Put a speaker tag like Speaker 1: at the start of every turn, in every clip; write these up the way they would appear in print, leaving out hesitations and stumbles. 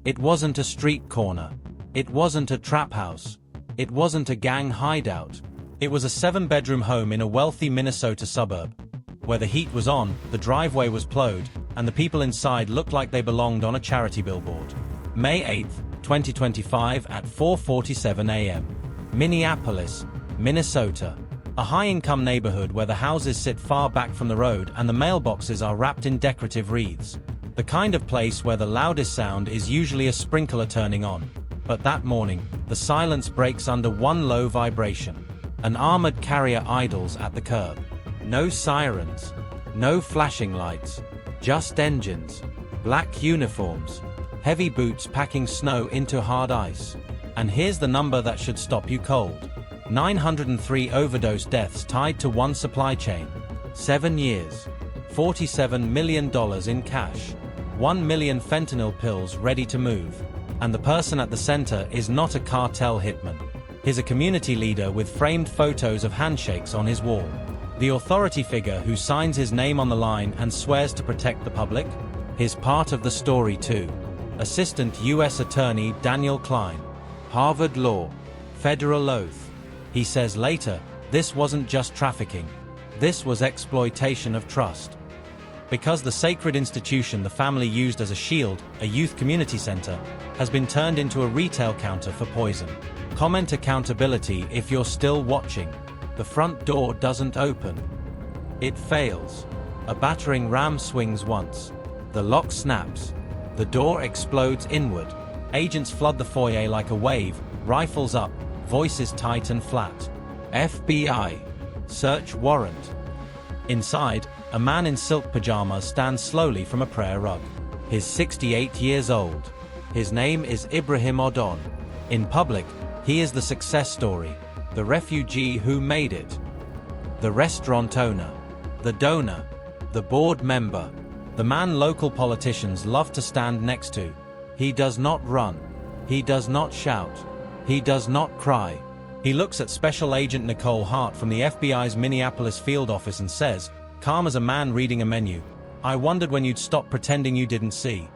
Speaker 1: It wasn't a street corner. It wasn't a trap house. It wasn't a gang hideout. It was a 7-bedroom home in a wealthy Minnesota suburb, where the heat was on, the driveway was plowed, and the people inside looked like they belonged on a charity billboard. May 8, 2025 at 4:47 a.m. Minneapolis, Minnesota. A high-income neighborhood where the houses sit far back from the road and the mailboxes are wrapped in decorative wreaths. The kind of place where the loudest sound is usually a sprinkler turning on. But that morning, the silence breaks under one low vibration. An armored carrier idles at the curb. No sirens. No flashing lights. Just engines. Black uniforms. Heavy boots packing snow into hard ice. And here's the number that should stop you cold. 903 overdose deaths tied to one supply chain. 7 years. $47 million in cash. 1 million fentanyl pills ready to move. And the person at the center is not a cartel hitman. He's a community leader with framed photos of handshakes on his wall. The authority figure who signs his name on the line and swears to protect the public? He's part of the story too. Assistant U.S. Attorney Daniel Klein. Harvard Law. Federal oath. He says later, this wasn't just trafficking. This was exploitation of trust. Because the sacred institution the family used as a shield, a youth community center, has been turned into a retail counter for poison. Comment accountability if you're still watching. The front door doesn't open. It fails. A battering ram swings once. The lock snaps. The door explodes inward. Agents flood the foyer like a wave, rifles up, voices tight and flat. FBI. Search warrant. Inside, a man in silk pajamas stands slowly from a prayer rug. He's 68 years old. His name is Ibrahim Odon. In public, he is the success story, the refugee who made it. The restaurant owner, the donor, the board member, the man local politicians love to stand next to. He does not run. He does not shout. He does not cry. He looks at Special Agent Nicole Hart from the FBI's Minneapolis field office and says, calm as a man reading a menu, I wondered when you'd stop pretending you didn't see.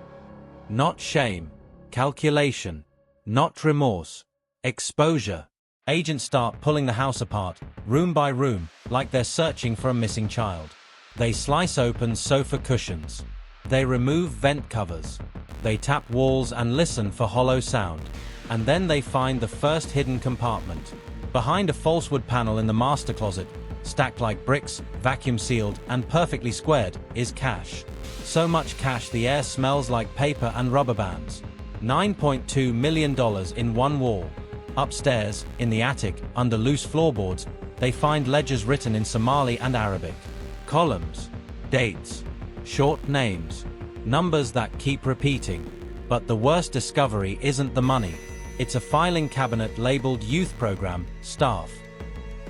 Speaker 1: Not shame. Calculation. Not remorse. Exposure. Agents start pulling the house apart, room by room, like they're searching for a missing child. They slice open sofa cushions. They remove vent covers. They tap walls and listen for hollow sound. And then they find the first hidden compartment. Behind a false wood panel in the master closet, stacked like bricks, vacuum sealed, and perfectly squared, is cash. So much cash the air smells like paper and rubber bands. $9.2 million in one wall. Upstairs, in the attic, under loose floorboards, they find ledgers written in Somali and Arabic. Columns. Dates. Short names. Numbers that keep repeating. But the worst discovery isn't the money. It's a filing cabinet labeled Youth Program, Staff.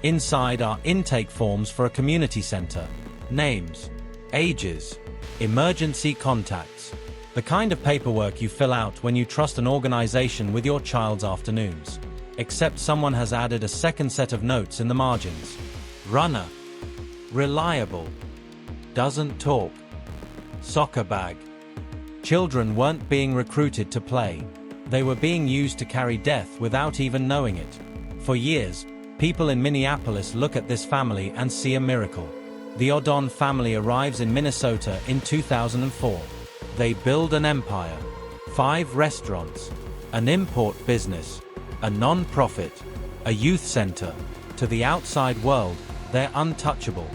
Speaker 1: Inside are intake forms for a community center. Names. Ages. Emergency contacts. The kind of paperwork you fill out when you trust an organization with your child's afternoons. Except someone has added a second set of notes in the margins. Runner. Reliable. Doesn't talk. Soccer bag. Children weren't being recruited to play. They were being used to carry death without even knowing it. For years, people in Minneapolis look at this family and see a miracle. The Odon family arrives in Minnesota in 2004. They build an empire. 5 restaurants. An import business. A non-profit. A youth center. To the outside world, they're untouchable.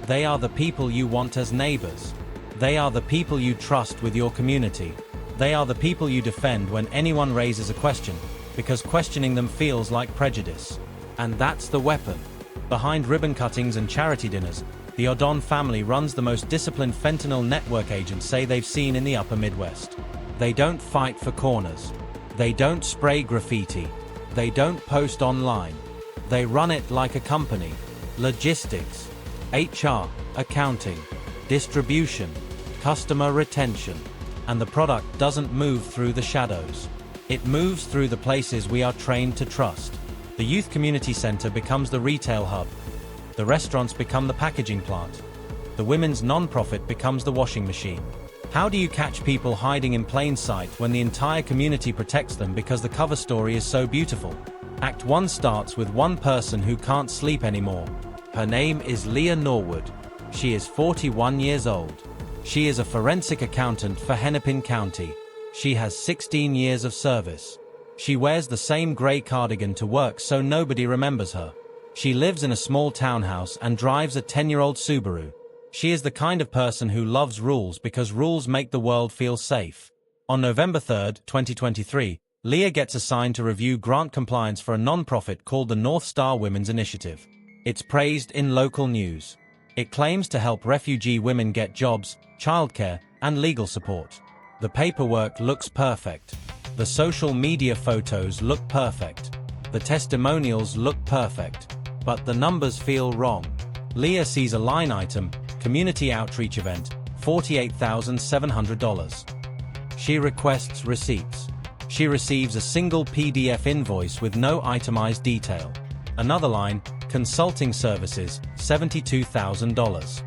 Speaker 1: They are the people you want as neighbors. They are the people you trust with your community. They are the people you defend when anyone raises a question, because questioning them feels like prejudice. And that's the weapon. Behind ribbon cuttings and charity dinners, the Odon family runs the most disciplined fentanyl network agents say they've seen in the upper Midwest. They don't fight for corners. They don't spray graffiti. They don't post online. They run it like a company. Logistics, HR, accounting, distribution, customer retention. And the product doesn't move through the shadows. It moves through the places we are trained to trust. The youth community center becomes the retail hub. The restaurants become the packaging plant. The women's non-profit becomes the washing machine. How do you catch people hiding in plain sight when the entire community protects them because the cover story is so beautiful? Act 1 starts with one person who can't sleep anymore. Her name is Leah Norwood. She is 41 years old. She is a forensic accountant for Hennepin County. She has 16 years of service. She wears the same gray cardigan to work so nobody remembers her. She lives in a small townhouse and drives a 10-year-old Subaru. She is the kind of person who loves rules because rules make the world feel safe. On November 3, 2023, Leah gets assigned to review grant compliance for a non-profit called the North Star Women's Initiative. It's praised in local news. It claims to help refugee women get jobs, childcare, and legal support. The paperwork looks perfect. The social media photos look perfect. The testimonials look perfect. But the numbers feel wrong. Leah sees a line item, Community Outreach Event, $48,700. She requests receipts. She receives a single PDF invoice with no itemized detail. Another line, Consulting Services, $72,000.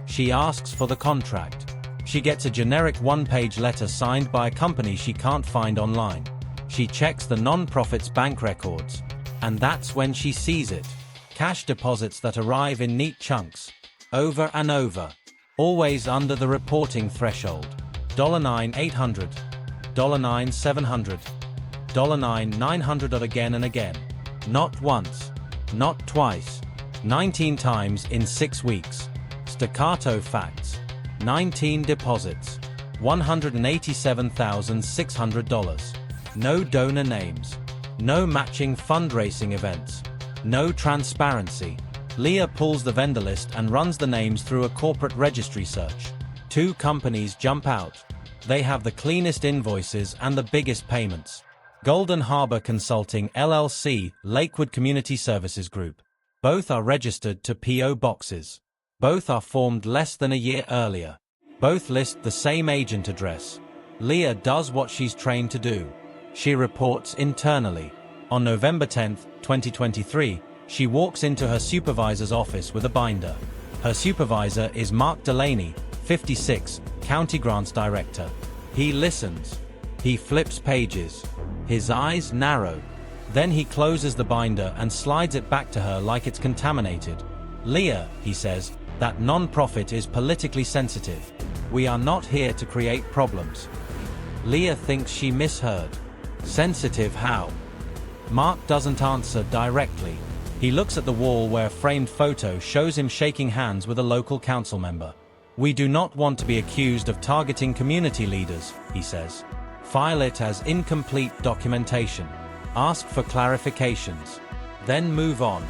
Speaker 1: She asks for the contract. She gets a generic one-page letter signed by a company she can't find online. She checks the non-profit's bank records. And that's when she sees it. Cash deposits that arrive in neat chunks. Over and over. Always under the reporting threshold. $9,800. $9,700. $9,900 again and again. Not once. Not twice. 19 times in 6 weeks. Staccato facts. 19 deposits. $187,600. No donor names. No matching fundraising events. No transparency. Leah pulls the vendor list and runs the names through a corporate registry search. 2 companies jump out. They have the cleanest invoices and the biggest payments. Golden Harbor Consulting LLC, Lakewood Community Services Group. Both are registered to P.O. boxes. Both are formed less than a year earlier. Both list the same agent address. Leah does what she's trained to do. She reports internally. On November 10, 2023, she walks into her supervisor's office with a binder. Her supervisor is Mark Delaney, 56, County Grants Director. He listens. He flips pages. His eyes narrow. Then he closes the binder and slides it back to her like it's contaminated. Leah, he says, that non-profit is politically sensitive. We are not here to create problems. Leah thinks she misheard. Sensitive how? Mark doesn't answer directly. He looks at the wall where a framed photo shows him shaking hands with a local council member. We do not want to be accused of targeting community leaders, he says. File it as incomplete documentation. Ask for clarifications. Then move on.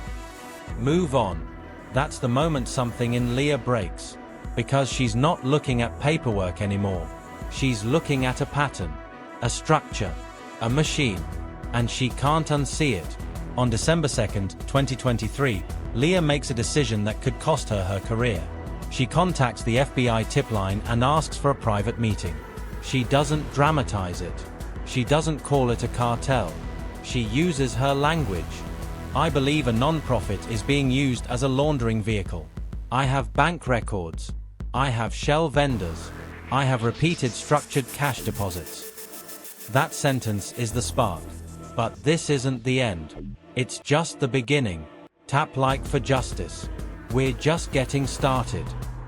Speaker 1: Move on. That's the moment something in Leah breaks. Because she's not looking at paperwork anymore. She's looking at a pattern, a structure, a machine. And she can't unsee it. On December 2, 2023, Leah makes a decision that could cost her her career. She contacts the FBI tip line and asks for a private meeting. She doesn't dramatize it. She doesn't call it a cartel. She uses her language. I believe a non-profit is being used as a laundering vehicle. I have bank records. I have shell vendors. I have repeated structured cash deposits. That sentence is the spark. But this isn't the end. It's just the beginning. Tap like for justice. We're just getting started.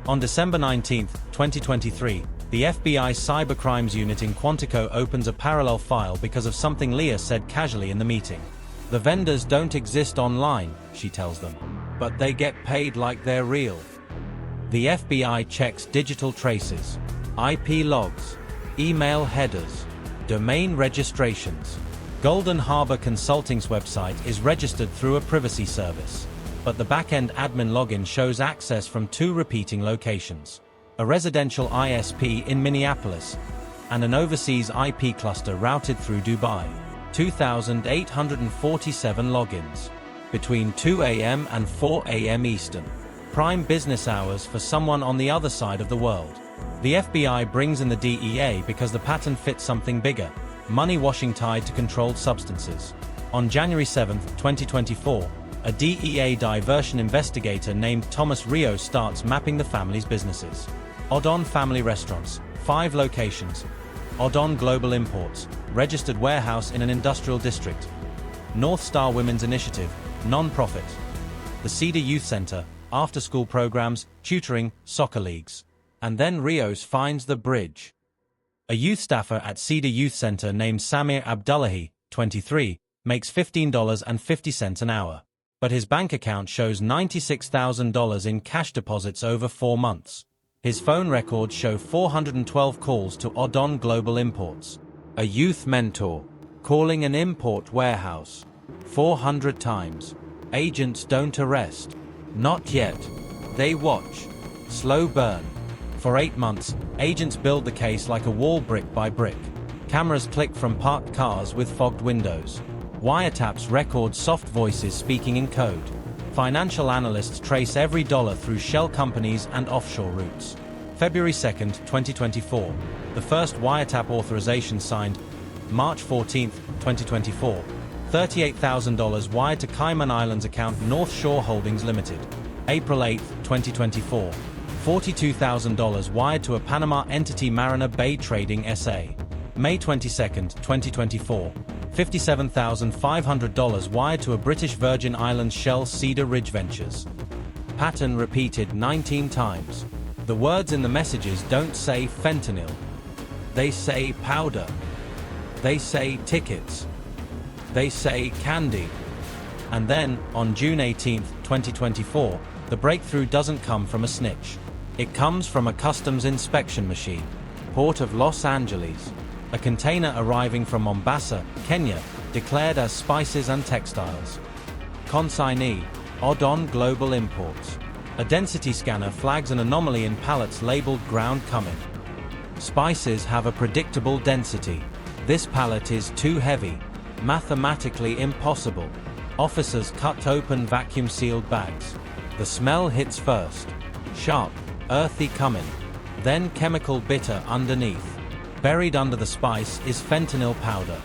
Speaker 1: On December 19, 2023, the FBI Cybercrimes Unit in Quantico opens a parallel file because of something Leah said casually in the meeting. The vendors don't exist online, she tells them, but they get paid like they're real. The FBI checks digital traces, IP logs, email headers, domain registrations. Golden Harbor Consulting's website is registered through a privacy service, but the back-end admin login shows access from 2 repeating locations. A residential ISP in Minneapolis, and an overseas IP cluster routed through Dubai. 2,847 logins. Between 2 a.m. and 4 a.m. Eastern. Prime business hours for someone on the other side of the world. The FBI brings in the DEA because the pattern fits something bigger. Money washing tied to controlled substances. On January 7, 2024, a DEA diversion investigator named Thomas Rio starts mapping the family's businesses. Odon Family Restaurants, 5 locations. Odon Global Imports, registered warehouse in an industrial district. North Star Women's Initiative, non-profit. The Cedar Youth Center, after-school programs, tutoring, soccer leagues. And then Rios finds the bridge. A youth staffer at Cedar Youth Center named Samir Abdullahi, 23, makes $15.50 an hour. But his bank account shows $96,000 in cash deposits over 4 months. His phone records show 412 calls to Odon Global Imports, a youth mentor, calling an import warehouse 400 times. Agents don't arrest. Not yet. They watch. Slow burn. For 8 months, agents build the case like a wall brick by brick. Cameras click from parked cars with fogged windows. Wiretaps record soft voices speaking in code. Financial analysts trace every dollar through shell companies and offshore routes. February 2, 2024. The first wiretap authorization signed. March 14, 2024. $38,000 wired to Cayman Islands account North Shore Holdings Limited. April 8, 2024. $42,000 wired to a Panama entity Mariner Bay Trading SA. May 22, 2024. $57,500 wired to a British Virgin Islands shell Cedar Ridge Ventures. Pattern repeated 19 times. The words in the messages don't say fentanyl. They say powder. They say tickets. They say candy. And then, on June 18, 2024, the breakthrough doesn't come from a snitch. It comes from a customs inspection machine. Port of Los Angeles. A container arriving from Mombasa, Kenya, declared as spices and textiles. Consignee, Odon Global Imports. A density scanner flags an anomaly in pallets labeled ground cumin. Spices have a predictable density. This pallet is too heavy. Mathematically impossible. Officers cut open vacuum-sealed bags. The smell hits first. Sharp, earthy cumin. Then chemical bitter underneath. Buried under the spice is fentanyl powder.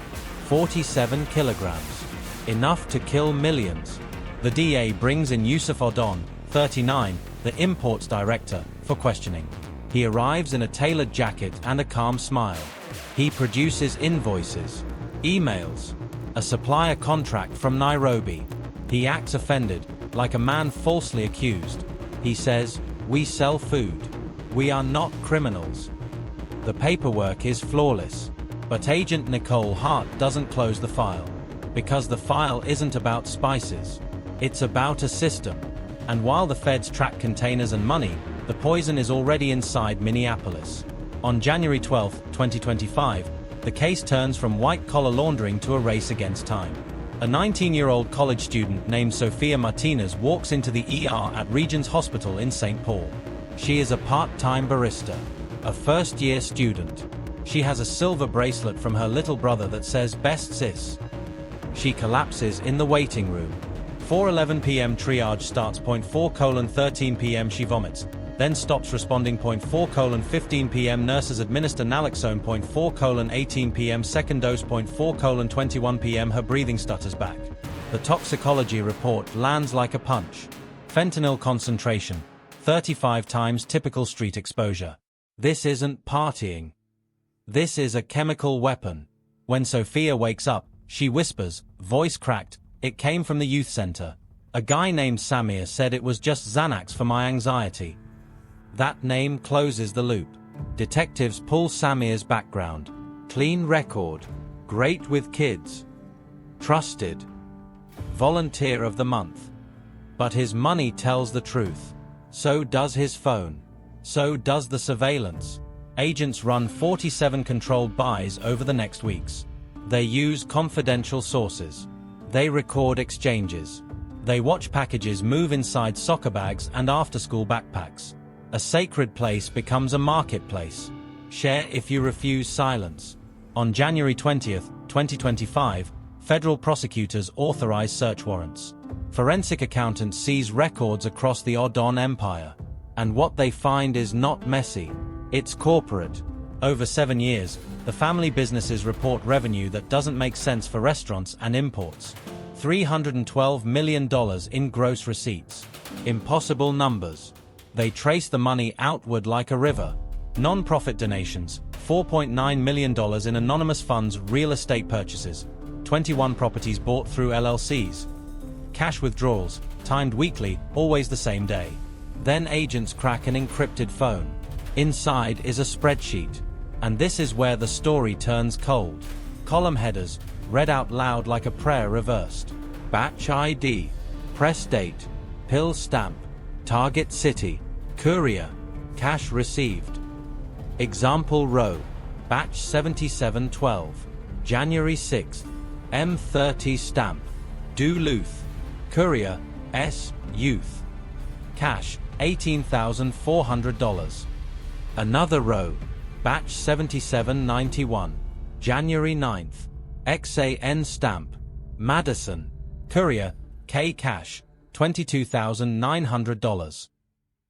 Speaker 1: 47 kilograms. Enough to kill millions. The DEA brings in Yusuf Odon, 39, the imports director, for questioning. He arrives in a tailored jacket and a calm smile. He produces invoices, emails, a supplier contract from Nairobi. He acts offended, like a man falsely accused. He says, "We sell food. We are not criminals." The paperwork is flawless. But Agent Nicole Hart doesn't close the file. Because the file isn't about spices. It's about a system. And while the feds track containers and money, the poison is already inside Minneapolis. On January 12, 2025, the case turns from white-collar laundering to a race against time. A 19-year-old college student named Sofia Martinez walks into the ER at Regions Hospital in St. Paul. She is a part-time barista, a first-year student. She has a silver bracelet from her little brother that says "Best Sis." She collapses in the waiting room. 4:11 p.m. triage starts. 4:13 p.m. she vomits, then stops responding. 4:15 p.m. nurses administer naloxone. 4:18 p.m. second dose. 4:21 p.m. her breathing stutters back. The toxicology report lands like a punch. Fentanyl concentration, 35 times typical street exposure. This isn't partying. This is a chemical weapon. When Sophia wakes up, she whispers, voice cracked, "It came from the youth center. A guy named Samir said it was just Xanax for my anxiety." That name closes the loop. Detectives pull Samir's background. Clean record. Great with kids. Trusted. Volunteer of the month. But his money tells the truth. So does his phone. So does the surveillance. Agents run 47 controlled buys over the next weeks. They use confidential sources. They record exchanges. They watch packages move inside soccer bags and after-school backpacks. A sacred place becomes a marketplace. Share if you refuse silence. On January 20th, 2025, federal prosecutors authorize search warrants. Forensic accountants seize records across the Odon Empire. And what they find is not messy. It's corporate. Over 7 years, the family businesses report revenue that doesn't make sense for restaurants and imports. $312 million in gross receipts. Impossible numbers. They trace the money outward like a river. Non-profit donations, $4.9 million in anonymous funds, real estate purchases, 21 properties bought through LLCs. Cash withdrawals, timed weekly, always the same day. Then agents crack an encrypted phone. Inside is a spreadsheet. And this is where the story turns cold. Column headers, read out loud like a prayer reversed. Batch ID, press date, pill stamp, target city, courier, cash received. Example row, batch 7712, January 6th, M30 stamp, Duluth, courier, S, youth. Cash, $18,400. Another row, batch 7791, January 9th, XAN stamp, Madison, courier, K cash, $22,900.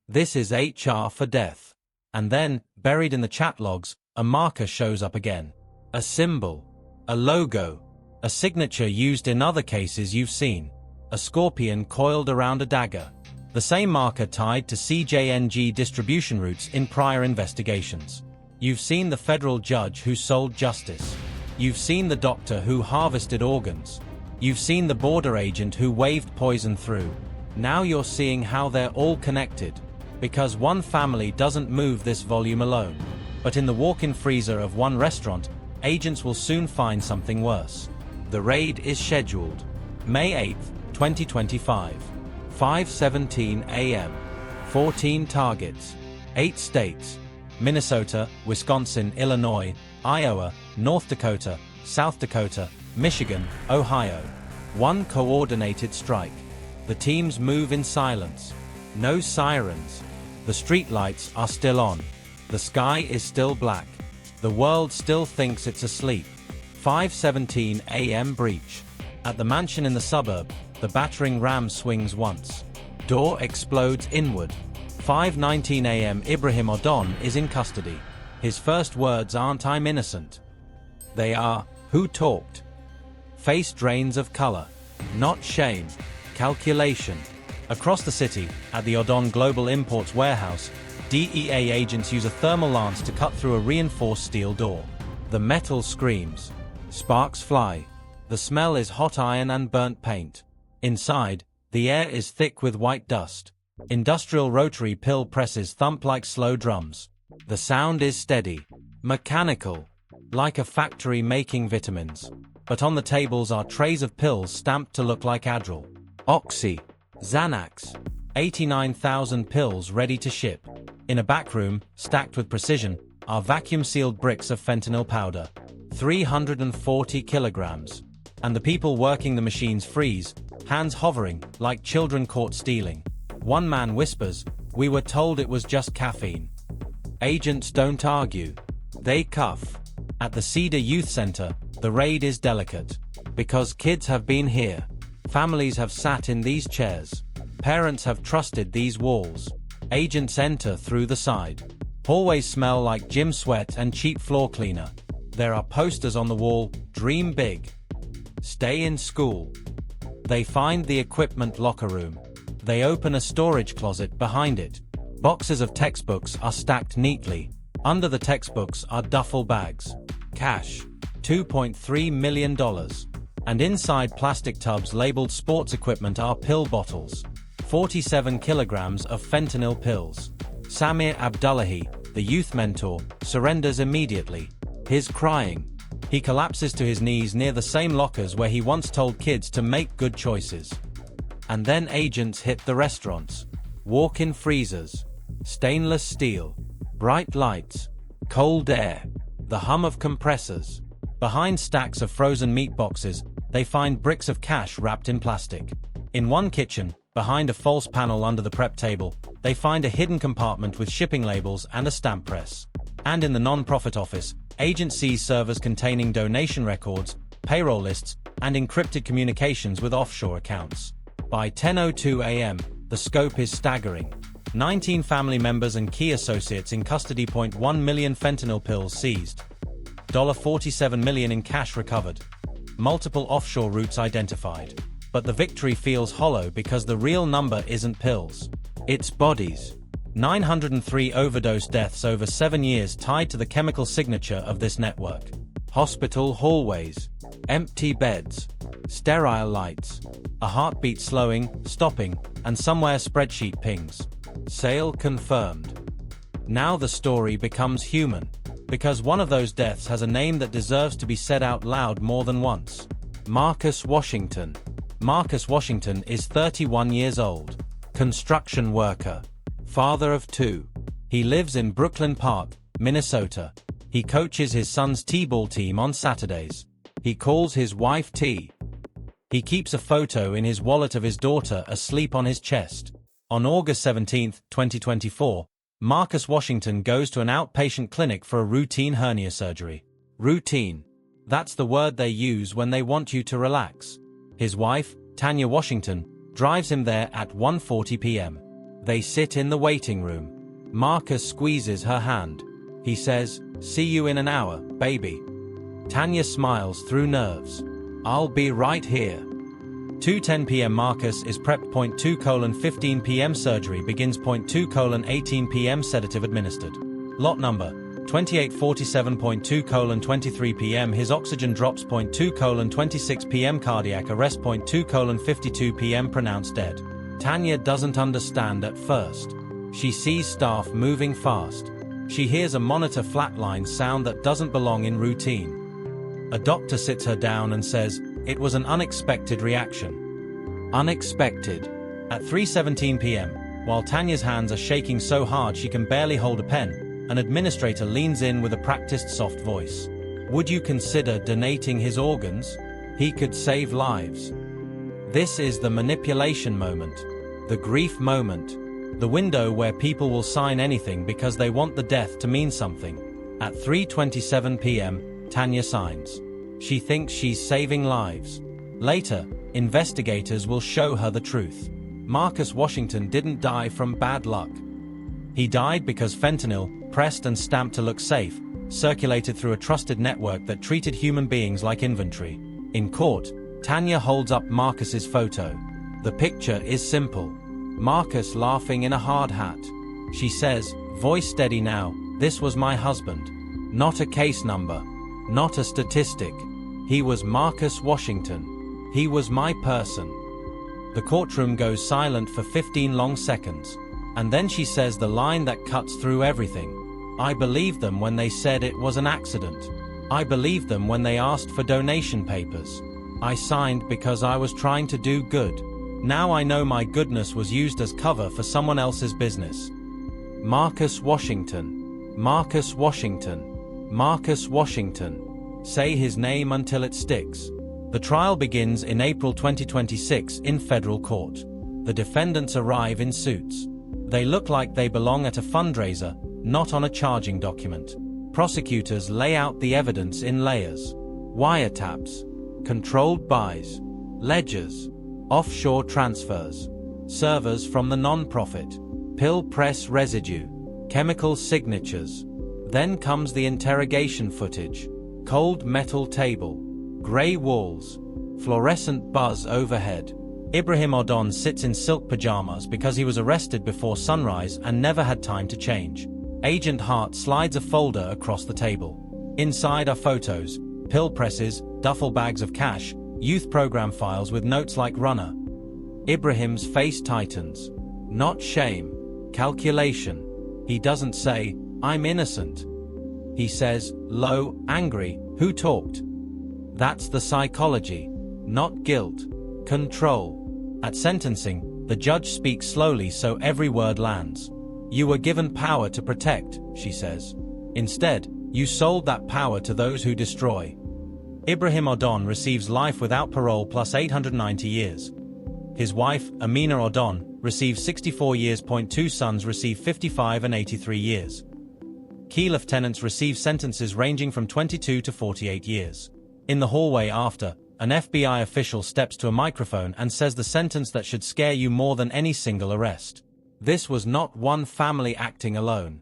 Speaker 1: This is HR for death. And then, buried in the chat logs, a marker shows up again. A symbol, a logo, a signature used in other cases you've seen. A scorpion coiled around a dagger. The same marker tied to CJNG distribution routes in prior investigations. You've seen the federal judge who sold justice. You've seen the doctor who harvested organs. You've seen the border agent who waved poison through. Now you're seeing how they're all connected. Because one family doesn't move this volume alone. But in the walk-in freezer of one restaurant, agents will soon find something worse. The raid is scheduled. May 8, 2025. 5:17 a.m. 14 targets. 8 states. Minnesota, Wisconsin, Illinois, Iowa, North Dakota, South Dakota, Michigan, Ohio. One coordinated strike. The teams move in silence. No sirens. The streetlights are still on. The sky is still black. The world still thinks it's asleep. 5:17 a.m. breach. At the mansion in the suburb, the battering ram swings once. Door explodes inward. 5:19 a.m. Ibrahim Odon is in custody. His first words aren't "I'm innocent." They are, "Who talked?" Face drains of color. Not shame. Calculation. Across the city, at the Odon Global Imports warehouse, DEA agents use a thermal lance to cut through a reinforced steel door. The metal screams. Sparks fly. The smell is hot iron and burnt paint. Inside, the air is thick with white dust. Industrial rotary pill presses thump like slow drums. The sound is steady, mechanical, like a factory making vitamins. But on the tables are trays of pills stamped to look like Adderall, Oxy, Xanax. 89,000 pills ready to ship. In a back room, stacked with precision, are vacuum-sealed bricks of fentanyl powder. 340 kilograms. And the people working the machines freeze, hands hovering, like children caught stealing. One man whispers, "We were told it was just caffeine." Agents don't argue. They cuff. At the Cedar Youth Center, the raid is delicate. Because kids have been here. Families have sat in these chairs. Parents have trusted these walls. Agents enter through the side. Hallways smell like gym sweat and cheap floor cleaner. There are posters on the wall, "Dream big. Stay in school." They find the equipment locker room. They open a storage closet behind it. Boxes of textbooks are stacked neatly. Under the textbooks are duffel bags. Cash, $2.3 million. And inside plastic tubs labeled sports equipment are pill bottles. 47 kilograms of fentanyl pills. Samir Abdullahi, the youth mentor, surrenders immediately. He's crying. He collapses to his knees near the same lockers where he once told kids to make good choices. And then agents hit the restaurants. Walk-in freezers. Stainless steel. Bright lights. Cold air. The hum of compressors. Behind stacks of frozen meat boxes, they find bricks of cash wrapped in plastic. In one kitchen, behind a false panel under the prep table, they find a hidden compartment with shipping labels and a stamp press. And in the non-profit office, agents sees servers containing donation records, payroll lists, and encrypted communications with offshore accounts. By 10:02 a.m., the scope is staggering. 19 family members and key associates in custody. 1 million fentanyl pills seized. $47 million in cash recovered. Multiple offshore routes identified. But the victory feels hollow because the real number isn't pills. It's bodies. 903 overdose deaths over 7 years tied to the chemical signature of this network. Hospital hallways, empty beds, sterile lights, a heartbeat slowing, stopping, and somewhere spreadsheet pings. Sale confirmed. Now the story becomes human, because one of those deaths has a name that deserves to be said out loud more than once. Marcus Washington. Marcus Washington is 31 years old, construction worker, father of 2. He lives in Brooklyn Park, Minnesota. He coaches his son's t-ball team on Saturdays. He calls his wife T. He keeps a photo in his wallet of his daughter asleep on his chest. On August 17, 2024, Marcus Washington goes to an outpatient clinic for a routine hernia surgery. Routine. That's the word they use when they want you to relax. His wife, Tanya Washington, drives him there at 1:40 p.m. They sit in the waiting room. Marcus squeezes her hand. He says, "See you in an hour, baby." Tanya smiles through nerves. "I'll be right here." 2:10 p.m. Marcus is prepped. 2:15 p.m. Surgery begins. 2:18 p.m. Sedative administered. Lot number 2847.2:23 p.m. His oxygen drops. 2:26 p.m. Cardiac arrest. 2:52 p.m. Pronounced dead. Tanya doesn't understand at first. She sees staff moving fast. She hears a monitor flatline sound that doesn't belong in routine. A doctor sits her down and says, "It was an unexpected reaction." Unexpected. At 3:17 p.m., while Tanya's hands are shaking so hard she can barely hold a pen, an administrator leans in with a practiced soft voice. "Would you consider donating his organs? He could save lives." This is the manipulation moment, the grief moment, the window where people will sign anything because they want the death to mean something. At 3:27 p.m., Tanya signs. She thinks she's saving lives. Later, investigators will show her the truth. Marcus Washington didn't die from bad luck. He died because fentanyl, pressed and stamped to look safe, circulated through a trusted network that treated human beings like inventory. In court, Tanya holds up Marcus's photo. The picture is simple. Marcus laughing in a hard hat. She says, voice steady now, "This was my husband. Not a case number. Not a statistic. He was Marcus Washington. He was my person." The courtroom goes silent for 15 long seconds. And then she says the line that cuts through everything. "I believed them when they said it was an accident. I believed them when they asked for donation papers. I signed because I was trying to do good. Now I know my goodness was used as cover for someone else's business." Marcus Washington. Marcus Washington. Marcus Washington. Say his name until it sticks. The trial begins in April 2026 in federal court. The defendants arrive in suits. They look like they belong at a fundraiser, not on a charging document. Prosecutors lay out the evidence in layers. Wiretaps, controlled buys, ledgers, offshore transfers, servers from the non-profit, pill press residue, chemical signatures. Then comes the interrogation footage. Cold metal table, gray walls, fluorescent buzz overhead. Ibrahim Odon sits in silk pajamas because he was arrested before sunrise and never had time to change. Agent Hart slides a folder across the table. Inside are photos, pill presses, duffel bags of cash, youth program files with notes like "runner." Ibrahim's face tightens. Not shame, calculation. He doesn't say, "I'm innocent." He says, low, angry, "Who talked?" That's the psychology. Not guilt. Control. At sentencing, the judge speaks slowly so every word lands. "You were given power to protect," she says. "Instead, you sold that power to those who destroy." Ibrahim Odon receives life without parole plus 890 years. His wife, Amina Odon, receives 64 years. 2 sons receive 55 and 83 years. Key lieutenants receive sentences ranging from 22 to 48 years. In the hallway after, an FBI official steps to a microphone and says the sentence that should scare you more than any single arrest. This was not one family acting alone.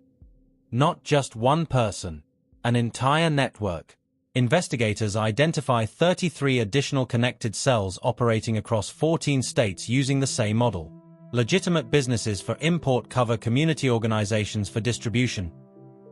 Speaker 1: Not just one person. An entire network. Investigators identify 33 additional connected cells operating across 14 states using the same model. Legitimate businesses for import cover community organizations for distribution.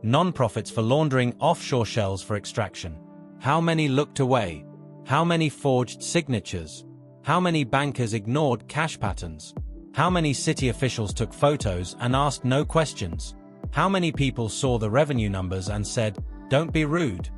Speaker 1: Non-profits for laundering offshore shells for extraction. How many looked away? How many forged signatures? How many bankers ignored cash patterns? How many city officials took photos and asked no questions? How many people saw the revenue numbers and said, "Don't be rude"?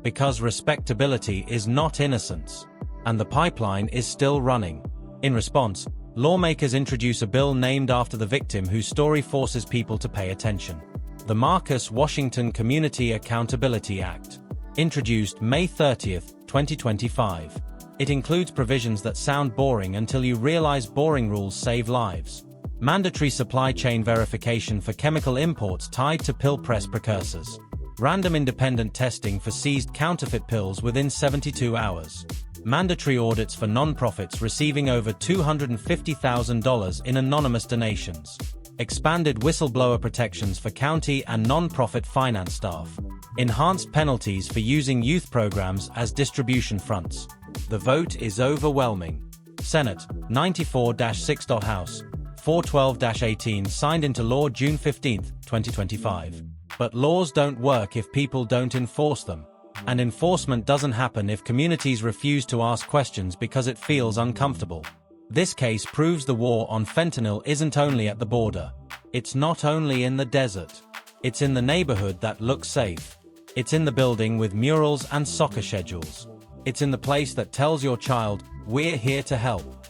Speaker 1: Because respectability is not innocence. And the pipeline is still running. In response, lawmakers introduce a bill named after the victim whose story forces people to pay attention. The Marcus Washington Community Accountability Act. Introduced May 30, 2025. It includes provisions that sound boring until you realize boring rules save lives. Mandatory supply chain verification for chemical imports tied to pill press precursors. Random independent testing for seized counterfeit pills within 72 hours. Mandatory audits for nonprofits receiving over $250,000 in anonymous donations. Expanded whistleblower protections for county and nonprofit finance staff. Enhanced penalties for using youth programs as distribution fronts. The vote is overwhelming. Senate, 94-6. House, 412-18 signed into law June 15, 2025. But laws don't work if people don't enforce them. And enforcement doesn't happen if communities refuse to ask questions because it feels uncomfortable. This case proves the war on fentanyl isn't only at the border. It's not only in the desert. It's in the neighborhood that looks safe. It's in the building with murals and soccer schedules. It's in the place that tells your child, "We're here to help."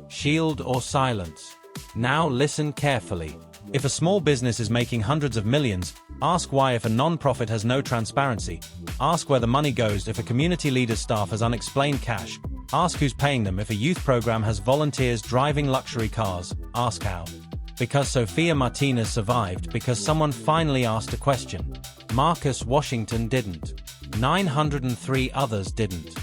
Speaker 1: Shield or silence. Now listen carefully. If a small business is making hundreds of millions, ask why. If a non-profit has no transparency, ask where the money goes. If a community leader's staff has unexplained cash, ask who's paying them. If a youth program has volunteers driving luxury cars, ask how. Because Sophia Martinez survived because someone finally asked a question. Marcus Washington didn't. 903 others didn't.